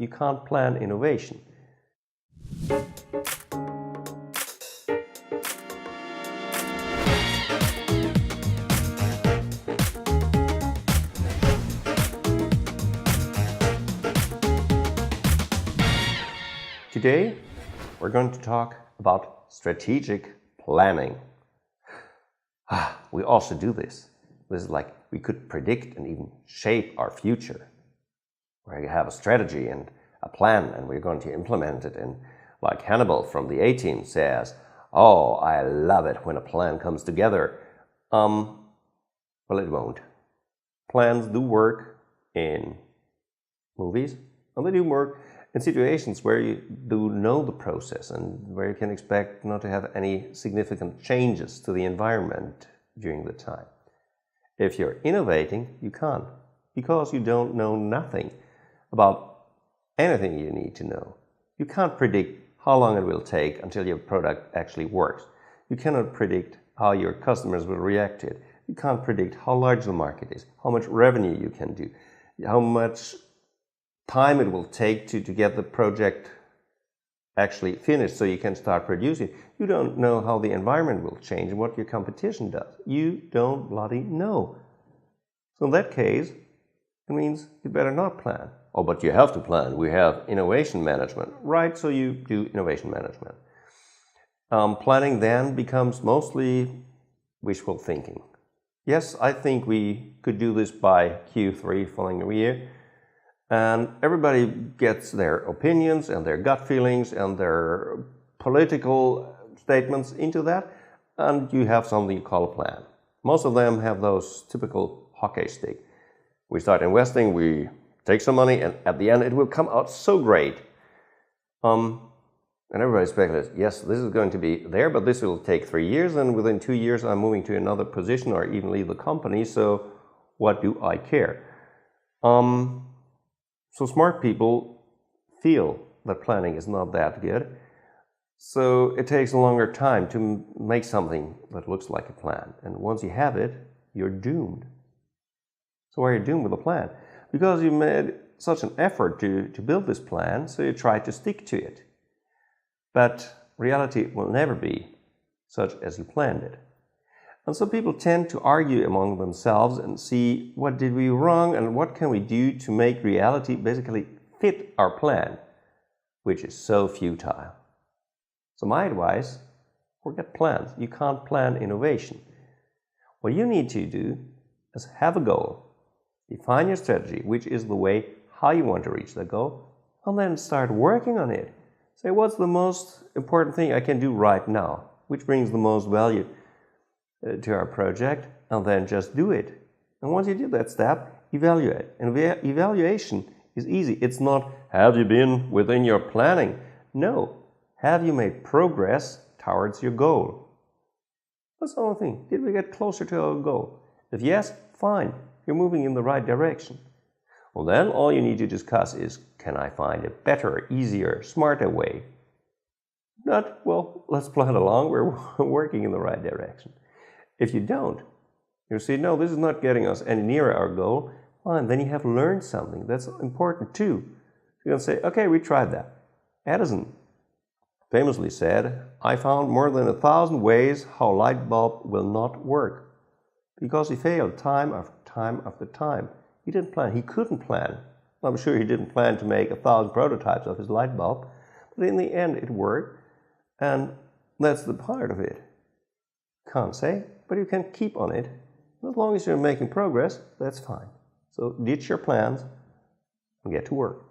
You can't plan innovation. Today, we're going to talk about strategic planning. We also do this. This is like we could predict and even shape our future. We have a strategy and a plan, and we're going to implement it. And like Hannibal from the A-Team says, "Oh, I love it when a plan comes together." Well, it won't. Plans do work in movies, and they do work in situations where you do know the process and where you can expect not to have any significant changes to the environment during the time. If you're innovating, you can't, because you don't know nothing about anything you need to know. You can't predict how long it will take until your product actually works. You cannot predict how your customers will react to it. You can't predict how large the market is, how much revenue you can do, how much time it will take to get the project actually finished so you can start producing. You don't know how the environment will change and what your competition does. You don't bloody know. So in that case, it means you better not plan. Oh, but you have to plan. We have innovation management. Right, so you do innovation management. Planning then becomes mostly wishful thinking. Yes, I think we could do this by Q3 following a year. And everybody gets their opinions and their gut feelings and their political statements into that, and you have something you call a plan. Most of them have those typical hockey stick. We start investing, we take some money, and at the end it will come out so great. And everybody speculates, yes, this is going to be there, but this will take 3 years, and within 2 years I'm moving to another position or even leave the company, so what do I care? So smart people feel that planning is not that good, so it takes a longer time to make something that looks like a plan. And once you have it, you're doomed. So why are you doomed with a plan? Because you made such an effort to build this plan, so you try to stick to it. But reality will never be such as you planned it. And so people tend to argue among themselves and see what did we wrong and what can we do to make reality basically fit our plan, which is so futile. So my advice, forget plans. You can't plan innovation. What you need to do is have a goal, define your strategy, which is the way how you want to reach that goal, and then start working on it. Say, what's the most important thing I can do right now, which brings the most value to our project, and then just do it. And once you do that step, evaluate. And evaluation is easy. It's not, have you been within your planning? No. Have you made progress towards your goal? That's the only thing. Did we get closer to our goal? If yes, fine. You're moving in the right direction. Well, then all you need to discuss is, can I find a better, easier, smarter way? Not, well, let's plan along. We're working in the right direction. If you don't, you see, no, this is not getting us any nearer our goal, fine, then you have learned something. That's important too. You can say, okay, we tried that. Edison famously said, I found more than 1,000 ways how a light bulb will not work. Because he failed time after time after time. He didn't plan. He couldn't plan. I'm sure he didn't plan to make 1,000 prototypes of his light bulb, but in the end it worked, and that's the part of it. Can't say, but you can keep on it. As long as you're making progress, that's fine. So ditch your plans and get to work.